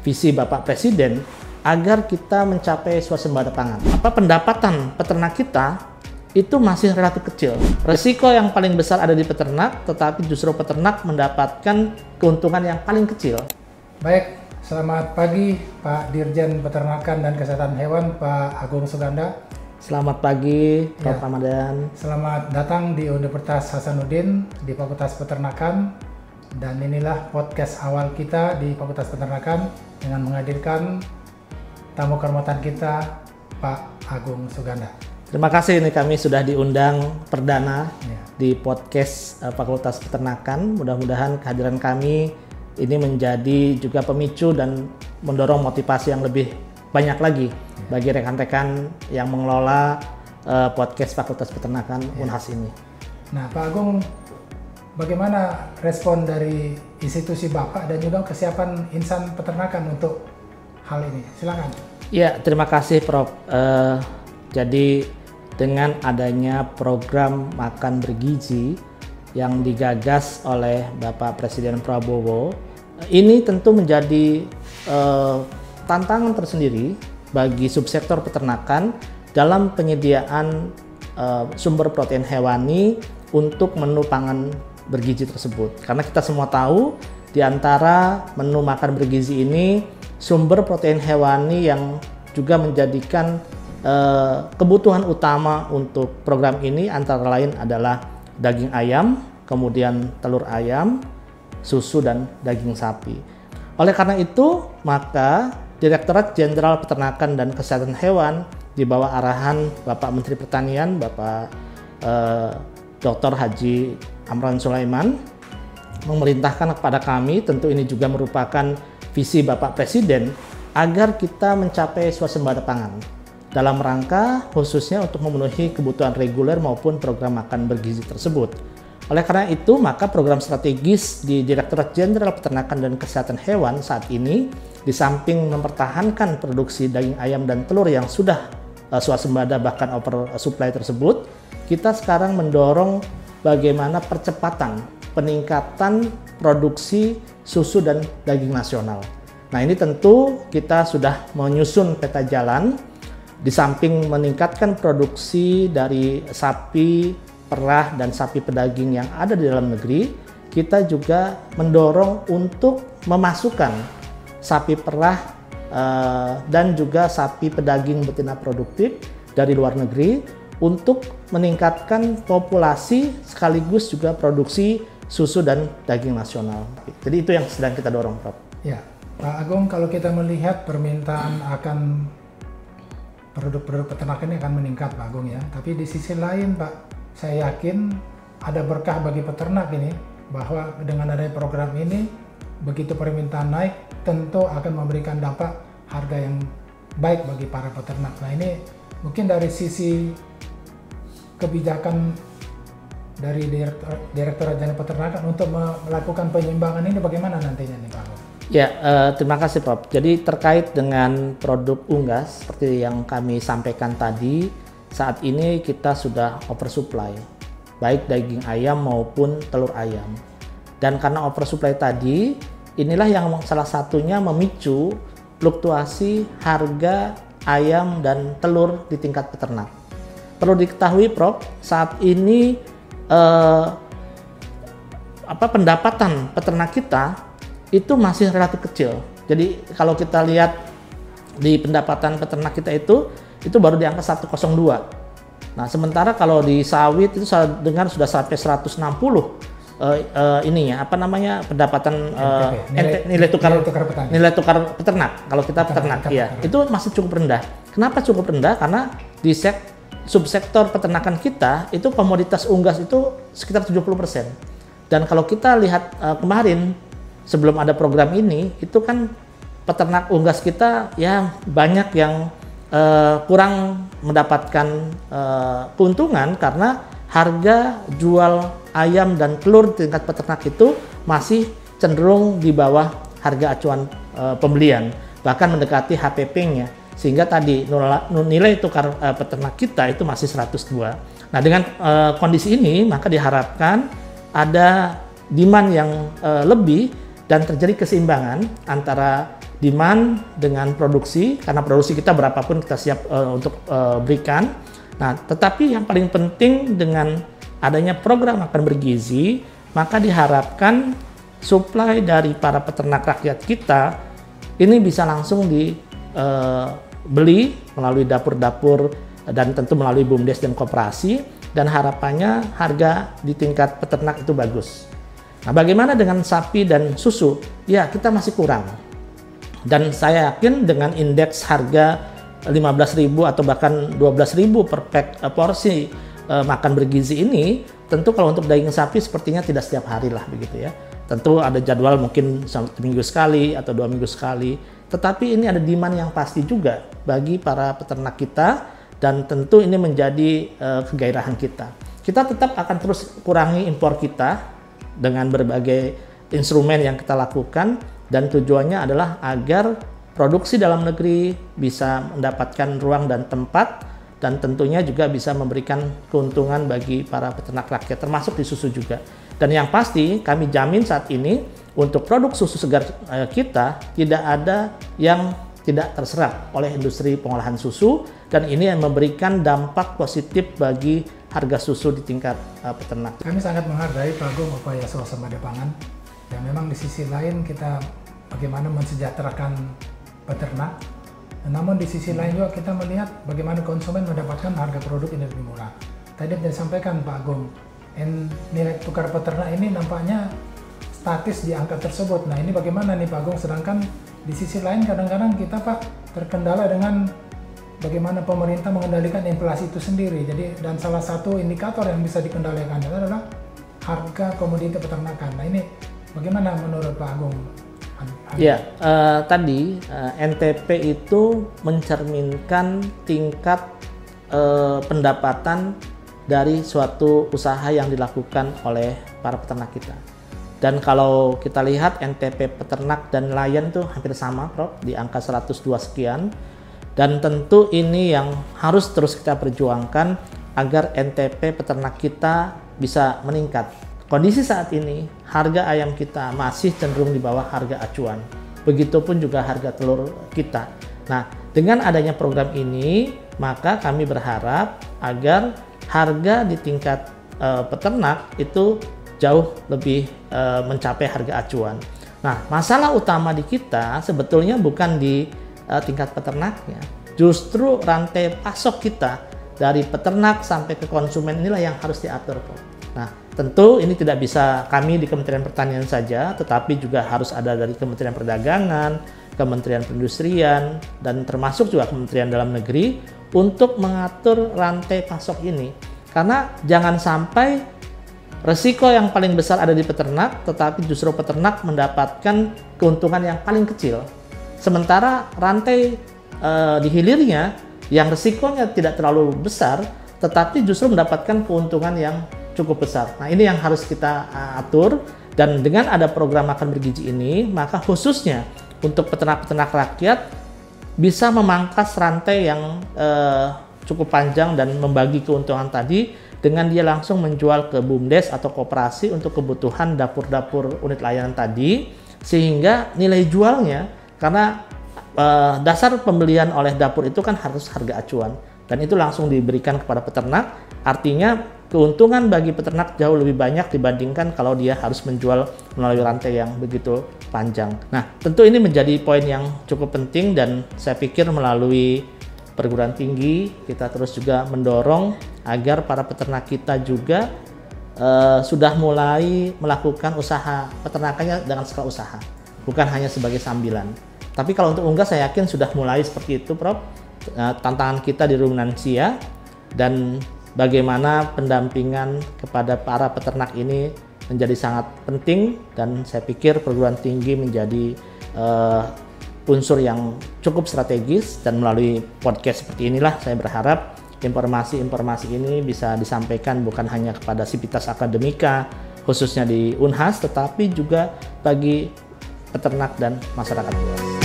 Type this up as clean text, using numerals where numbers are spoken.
visi Bapak Presiden agar kita mencapai swasembada pangan. Pendapatan peternak kita itu masih relatif kecil. Resiko yang paling besar ada di peternak, tetapi justru peternak mendapatkan keuntungan yang paling kecil. Baik, selamat pagi Pak Dirjen Peternakan dan Kesehatan Hewan, Pak Agung Suganda. Selamat pagi, Prof. Ramadan. Selamat datang di Universitas Hasanuddin di Fakultas Peternakan. Dan inilah podcast awal kita di Fakultas Peternakan dengan menghadirkan tamu kehormatan kita, Pak Agung Suganda. Terima kasih, ini kami sudah diundang perdana di podcast Fakultas Peternakan. Mudah-mudahan kehadiran kami ini menjadi juga pemicu dan mendorong motivasi yang lebih banyak lagi bagi rekan-rekan yang mengelola podcast Fakultas Peternakan Unhas ini. Nah, Pak Agung, bagaimana respon dari institusi Bapak dan juga kesiapan insan peternakan untuk hal ini? Silakan. Ya, terima kasih Prof. Jadi dengan adanya program makan bergizi yang digagas oleh Bapak Presiden Prabowo, ini tentu menjadi tantangan tersendiri bagi subsektor peternakan dalam penyediaan sumber protein hewani untuk menu pangan bergizi tersebut. Karena kita semua tahu di antara menu makan bergizi ini sumber protein hewani yang juga menjadikan kebutuhan utama untuk program ini antara lain adalah daging ayam, kemudian telur ayam, susu, dan daging sapi. Oleh karena itu, maka Direktorat Jenderal Peternakan dan Kesehatan Hewan di bawah arahan Bapak Menteri Pertanian, Bapak Dr. Haji Amran Sulaiman, memerintahkan kepada kami, tentu ini juga merupakan visi Bapak Presiden, agar kita mencapai swasembada pangan dalam rangka khususnya untuk memenuhi kebutuhan reguler maupun program makan bergizi tersebut. Oleh karena itu, maka program strategis di Direktorat Jenderal Peternakan dan Kesehatan Hewan saat ini, di samping mempertahankan produksi daging ayam dan telur yang sudah swasembada bahkan oversupply tersebut, kita sekarang mendorong bagaimana percepatan peningkatan produksi susu dan daging nasional. Nah, ini tentu kita sudah menyusun peta jalan. Di samping meningkatkan produksi dari sapi perah dan sapi pedaging yang ada di dalam negeri, kita juga mendorong untuk memasukkan sapi perah dan juga sapi pedaging betina produktif dari luar negeri untuk meningkatkan populasi sekaligus juga produksi susu dan daging nasional. Jadi itu yang sedang kita dorong, Prof. Ya, Pak Agung, kalau kita melihat permintaan akan produk-produk peternakan ini akan meningkat, Pak Agung ya. Tapi di sisi lain, Pak, saya yakin ada berkah bagi peternak ini, bahwa dengan adanya program ini, begitu permintaan naik, tentu akan memberikan dampak harga yang baik bagi para peternak. Nah, ini mungkin dari sisi kebijakan dari Direktorat Jenderal Peternakan untuk melakukan penyeimbangan ini bagaimana nantinya nih, Pak Agung? Ya, terima kasih Prof. Jadi terkait dengan produk unggas seperti yang kami sampaikan tadi, saat ini kita sudah oversupply, baik daging ayam maupun telur ayam. Dan karena oversupply tadi, inilah yang salah satunya memicu fluktuasi harga ayam dan telur di tingkat peternak. Perlu diketahui Prof, saat ini pendapatan peternak kita itu masih relatif kecil. Jadi kalau kita lihat di pendapatan peternak kita itu baru di angka 102. Nah, sementara kalau di sawit itu saya dengar sudah sampai 160 pendapatan nilai tukar peternak kalau kita peternak ya. Itu masih cukup rendah. Kenapa cukup rendah? Karena di subsektor peternakan kita itu komoditas unggas itu sekitar 70%. Dan kalau kita lihat kemarin sebelum ada program ini, itu kan peternak unggas kita ya banyak yang kurang mendapatkan keuntungan karena harga jual ayam dan telur di tingkat peternak itu masih cenderung di bawah harga acuan pembelian, bahkan mendekati HPP-nya. Sehingga tadi nilai tukar peternak kita itu masih 102. Nah, dengan kondisi ini maka diharapkan ada demand yang lebih dan terjadi keseimbangan antara demand dengan produksi, karena produksi kita berapapun kita siap untuk berikan. Nah, tetapi yang paling penting dengan adanya program makan bergizi, maka diharapkan suplai dari para peternak rakyat kita ini bisa langsung dibeli melalui dapur-dapur dan tentu melalui BUMDes dan koperasi, dan harapannya harga di tingkat peternak itu bagus. Nah, bagaimana dengan sapi dan susu? Ya, kita masih kurang. Dan saya yakin dengan indeks harga 15.000 atau bahkan 12.000 per porsi makan bergizi ini, tentu kalau untuk daging sapi sepertinya tidak setiap hari lah begitu ya. Tentu ada jadwal mungkin 1 minggu sekali atau 2 minggu sekali. Tetapi ini ada demand yang pasti juga bagi para peternak kita, dan tentu ini menjadi kegairahan kita. Kita tetap akan terus kurangi impor kita dengan berbagai instrumen yang kita lakukan, dan tujuannya adalah agar produksi dalam negeri bisa mendapatkan ruang dan tempat, dan tentunya juga bisa memberikan keuntungan bagi para peternak rakyat, termasuk di susu juga. Dan yang pasti kami jamin saat ini untuk produk susu segar kita tidak ada yang tidak terserap oleh industri pengolahan susu, dan ini yang memberikan dampak positif bagi harga susu di tingkat peternak. Kami sangat menghargai Pak Agung upaya swasembada pangan, yang memang di sisi lain kita bagaimana mensejahterakan peternak, namun di sisi lain juga kita melihat bagaimana konsumen mendapatkan harga produk yang lebih murah. Tadi yang disampaikan Pak Agung, nilai tukar peternak ini nampaknya statis di angka tersebut. Nah, ini bagaimana nih Pak Agung, sedangkan di sisi lain kadang-kadang kita Pak terkendala dengan bagaimana pemerintah mengendalikan inflasi itu sendiri. Jadi, dan salah satu indikator yang bisa dikendalikan adalah harga komoditi peternakan. Nah, ini bagaimana menurut Pak Agung? Ya, tadi NTP itu mencerminkan tingkat pendapatan dari suatu usaha yang dilakukan oleh para peternak kita. Dan kalau kita lihat NTP peternak dan nelayan itu hampir sama, Prof, di angka 102 sekian. Dan tentu ini yang harus terus kita perjuangkan agar NTP peternak kita bisa meningkat. Kondisi saat ini, harga ayam kita masih cenderung di bawah harga acuan. Begitupun juga harga telur kita. Nah, dengan adanya program ini, maka kami berharap agar harga di tingkat peternak itu jauh lebih mencapai harga acuan. Nah, masalah utama di kita sebetulnya bukan di tingkat peternaknya. Justru rantai pasok kita dari peternak sampai ke konsumen inilah yang harus diatur, Pak. Nah, tentu ini tidak bisa kami di Kementerian Pertanian saja, tetapi juga harus ada dari Kementerian Perdagangan, Kementerian Perindustrian, dan termasuk juga Kementerian Dalam Negeri untuk mengatur rantai pasok ini. Karena jangan sampai resiko yang paling besar ada di peternak, tetapi justru peternak mendapatkan keuntungan yang paling kecil. Sementara rantai di hilirnya yang resikonya tidak terlalu besar, tetapi justru mendapatkan keuntungan yang cukup besar. Nah, ini yang harus kita atur, dan dengan ada program makan bergizi ini, maka khususnya untuk peternak-peternak rakyat bisa memangkas rantai yang cukup panjang dan membagi keuntungan tadi dengan dia langsung menjual ke BUMDes atau koperasi untuk kebutuhan dapur-dapur unit layanan tadi, sehingga nilai jualnya, karena dasar pembelian oleh dapur itu kan harus harga acuan, dan itu langsung diberikan kepada peternak, artinya keuntungan bagi peternak jauh lebih banyak dibandingkan kalau dia harus menjual melalui rantai yang begitu panjang. Nah, tentu ini menjadi poin yang cukup penting, dan saya pikir melalui perguruan tinggi kita terus juga mendorong agar para peternak kita juga sudah mulai melakukan usaha peternakannya dengan skala usaha, bukan hanya sebagai sambilan. Tapi kalau untuk unggas saya yakin sudah mulai seperti itu, Prof. Tantangan kita di Ruminansia dan bagaimana pendampingan kepada para peternak ini menjadi sangat penting, dan saya pikir perguruan tinggi menjadi unsur yang cukup strategis, dan melalui podcast seperti inilah saya berharap informasi-informasi ini bisa disampaikan bukan hanya kepada Sivitas Akademika khususnya di Unhas, tetapi juga bagi peternak dan masyarakat luas.